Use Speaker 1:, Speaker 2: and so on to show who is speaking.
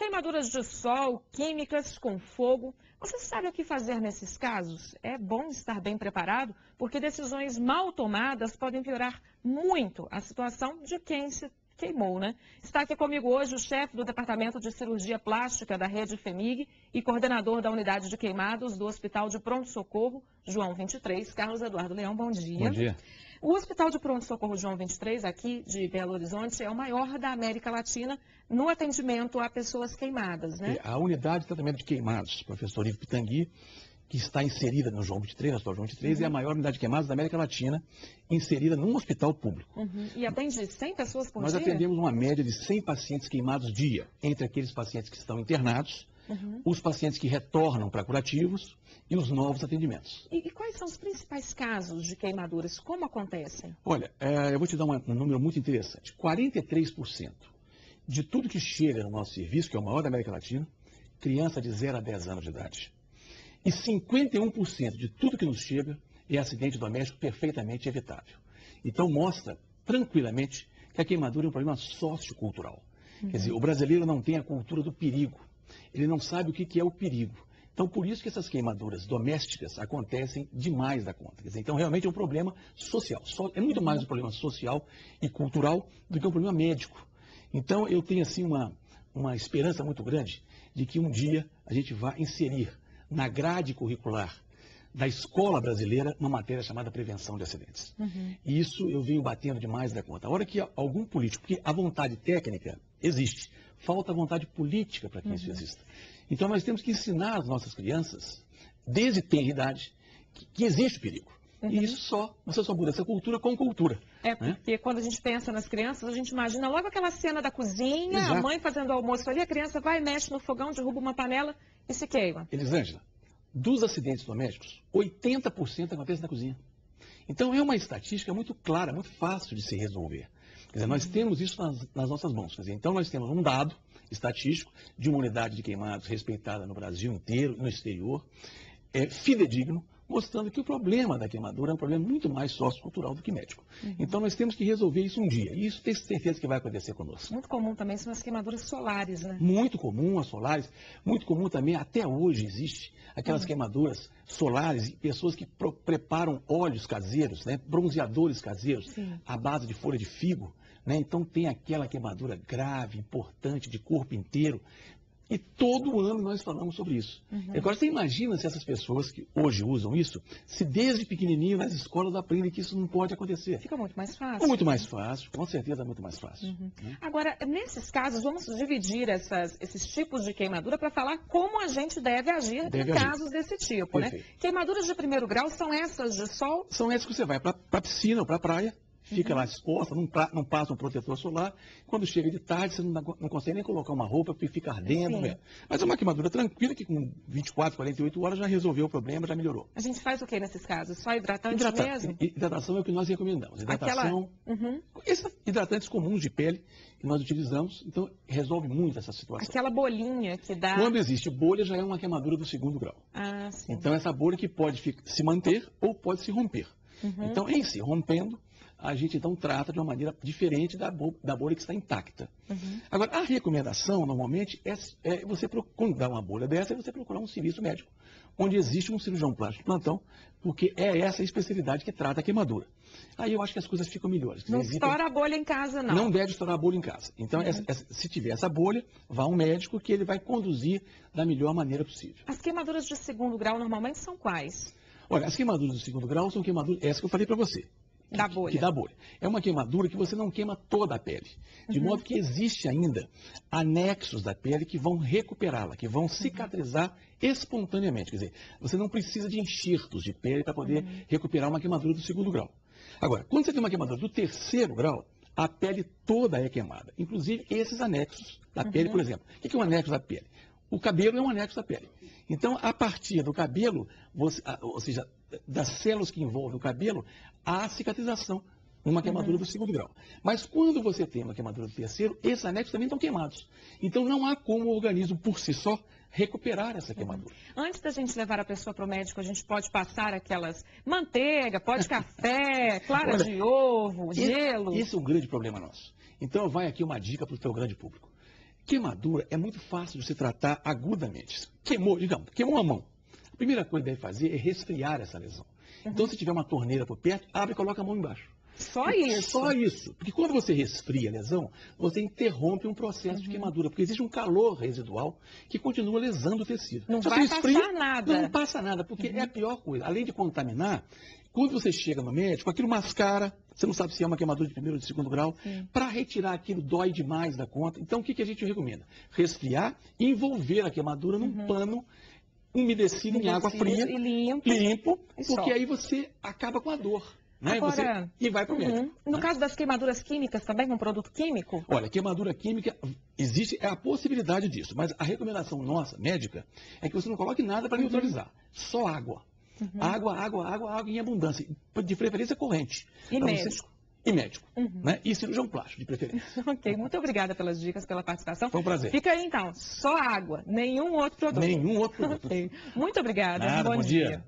Speaker 1: Queimaduras de sol, químicas com fogo. Você sabe o que fazer nesses casos? É bom estar bem preparado, porque decisões mal tomadas podem piorar muito a situação de quem se queimou, né? Está aqui comigo hoje o chefe do Departamento de Cirurgia Plástica da Rede FEMIG e coordenador da Unidade de Queimados do Hospital de Pronto-Socorro João 23, Carlos Eduardo Leão. Bom dia.
Speaker 2: Bom dia.
Speaker 1: O Hospital de Pronto-Socorro João 23, aqui de Belo Horizonte, é o maior da América Latina no atendimento a pessoas queimadas, né?
Speaker 2: A unidade de tratamento de queimados, professor Ivo Pitangui, que está inserida no João 23, no Hospital João 23, é a maior unidade de queimados da América Latina, inserida num hospital público.
Speaker 1: E atende 100 pessoas por
Speaker 2: Nós
Speaker 1: dia?
Speaker 2: atendemos uma média de 100 pacientes queimados dia, entre aqueles pacientes que estão internados, os pacientes que retornam para curativos e os novos atendimentos.
Speaker 1: E quais são os principais casos de queimaduras? Como acontecem?
Speaker 2: Olha, eu vou te dar um número muito interessante. 43% de tudo que chega no nosso serviço, que é o maior da América Latina, criança de 0 a 10 anos de idade. E 51% de tudo que nos chega é acidente doméstico perfeitamente evitável. Então mostra tranquilamente que a queimadura é um problema sociocultural. Quer dizer, o brasileiro não tem a cultura do perigo. Ele não sabe o que é o perigo. Então, por isso que essas queimaduras domésticas acontecem demais da conta. Quer dizer, então, realmente é um problema social. É muito mais um problema social e cultural do que um problema médico. Então, eu tenho, assim, uma esperança muito grande de que um dia a gente vá inserir na grade curricular da escola brasileira uma matéria chamada prevenção de acidentes. E isso eu venho batendo demais da conta. A hora que algum político, porque a vontade técnica existe, falta a vontade política para que isso exista. Então nós temos que ensinar as nossas crianças, desde tenra idade, que existe o perigo. E isso você só muda essa cultura com cultura.
Speaker 1: Porque quando a gente pensa nas crianças, a gente imagina logo aquela cena da cozinha,
Speaker 2: Exato.
Speaker 1: A mãe fazendo almoço ali, a criança vai, mexe no fogão, derruba uma panela e se queima.
Speaker 2: Elisângela, dos acidentes domésticos, 80% acontece na cozinha. Então é uma estatística muito clara, muito fácil de se resolver. Quer dizer, nós temos isso nas nossas mãos. Quer dizer, então nós temos um dado estatístico de uma unidade de queimados respeitada no Brasil inteiro e no exterior, fidedigno, mostrando que o problema da queimadura é um problema muito mais sociocultural do que médico. Então nós temos que resolver isso um dia. E isso tenho certeza que vai acontecer conosco.
Speaker 1: Muito comum também são as queimaduras solares, né?
Speaker 2: Muito comum as solares, muito comum também, até hoje existe, aquelas queimaduras solares e pessoas que preparam óleos caseiros, né, bronzeadores caseiros, à base de folha de figo. Né? Então tem aquela queimadura grave, importante, de corpo inteiro. E todo ano nós falamos sobre isso. Agora, você imagina se essas pessoas que hoje usam isso, se desde pequenininho nas escolas aprendem que isso não pode acontecer.
Speaker 1: Fica muito mais fácil.
Speaker 2: Muito mais fácil, com certeza muito mais fácil.
Speaker 1: Agora, nesses casos, vamos dividir esses tipos de queimadura para falar como a gente deve agir em casos desse tipo, né? Queimaduras de primeiro grau são essas de sol?
Speaker 2: São essas que você vai para a piscina ou para a praia, fica lá exposta, não passa um protetor solar. Quando chega de tarde, você não consegue nem colocar uma roupa porque fica ardendo. Mas é uma queimadura tranquila que com 24, 48 horas já resolveu o problema, já melhorou.
Speaker 1: A gente faz o que nesses casos? Só hidratante mesmo?
Speaker 2: Hidratação é o que nós recomendamos. Hidratação, esses hidratantes comuns de pele que nós utilizamos, então resolve muito essa situação.
Speaker 1: Aquela bolinha que dá...
Speaker 2: Quando existe bolha, já é uma queimadura do segundo grau. Então essa bolha que pode se manter ou pode se romper. Então, em se rompendo, a gente então trata de uma maneira diferente da bolha que está intacta. Agora, a recomendação, normalmente, é você, quando dá uma bolha dessa, é você procurar um serviço médico, onde existe um cirurgião plástico de plantão, porque é essa a especialidade que trata a queimadura. Aí eu acho que as coisas ficam melhores.
Speaker 1: Não estoura a bolha em casa, não.
Speaker 2: Não deve estourar a bolha em casa. Então, se tiver essa bolha, vá a um médico que ele vai conduzir da melhor maneira possível.
Speaker 1: As queimaduras de segundo grau normalmente são quais?
Speaker 2: Olha, as queimaduras do segundo grau são queimaduras, essa que eu falei para você.
Speaker 1: Da bolha.
Speaker 2: Que dá bolha. É uma queimadura que você não queima toda a pele. De modo que existe ainda anexos da pele que vão recuperá-la, que vão cicatrizar espontaneamente. Quer dizer, você não precisa de enxertos de pele para poder recuperar uma queimadura do segundo grau. Agora, quando você tem uma queimadura do terceiro grau, a pele toda é queimada. Inclusive esses anexos da pele, por exemplo. O que é um anexo da pele? O cabelo é um anexo da pele. Então, a partir do cabelo, ou seja, das células que envolvem o cabelo, há cicatrização numa queimadura do segundo grau. Mas quando você tem uma queimadura do terceiro, esses anexos também estão queimados. Então, não há como o organismo, por si só, recuperar essa queimadura.
Speaker 1: Antes da gente levar a pessoa para o médico, a gente pode passar aquelas manteiga, pó de café, clara de ovo, gelo.
Speaker 2: Esse é um grande problema nosso. Então, vai aqui uma dica para o teu grande público. Queimadura é muito fácil de se tratar agudamente. Queimou a mão. A primeira coisa que deve fazer é resfriar essa lesão. Então, se tiver uma torneira por perto, abre e coloca a mão embaixo.
Speaker 1: Só isso?
Speaker 2: Só isso. Porque quando você resfria a lesão, você interrompe um processo de queimadura. Porque existe um calor residual que continua lesando o tecido.
Speaker 1: Não
Speaker 2: Se
Speaker 1: vai
Speaker 2: você esfria,
Speaker 1: passar nada.
Speaker 2: Não passa nada, porque é a pior coisa. Além de contaminar, quando você chega no médico, aquilo mascara, você não sabe se é uma queimadura de primeiro ou de segundo grau. Para retirar aquilo dói demais da conta. Então, o que a gente recomenda? Resfriar e envolver a queimadura num pano umedecido em água fria.
Speaker 1: E limpo.
Speaker 2: Porque
Speaker 1: só.
Speaker 2: aí você acaba com a dor. Né?
Speaker 1: Agora,
Speaker 2: E vai para o médico.
Speaker 1: No caso das queimaduras químicas, também com produto químico?
Speaker 2: Olha, queimadura química, existe a possibilidade disso, mas a recomendação nossa, médica, é que você não coloque nada para neutralizar, só água. Água em abundância, de preferência corrente.
Speaker 1: E médico.
Speaker 2: E médico, né? E cirurgião plástico, de preferência.
Speaker 1: Ok, muito obrigada pelas dicas, pela participação.
Speaker 2: Foi um prazer.
Speaker 1: Fica aí então, só água, nenhum outro produto.
Speaker 2: Nenhum outro produto.
Speaker 1: Okay. Muito obrigada,
Speaker 2: Nada,
Speaker 1: bom dia.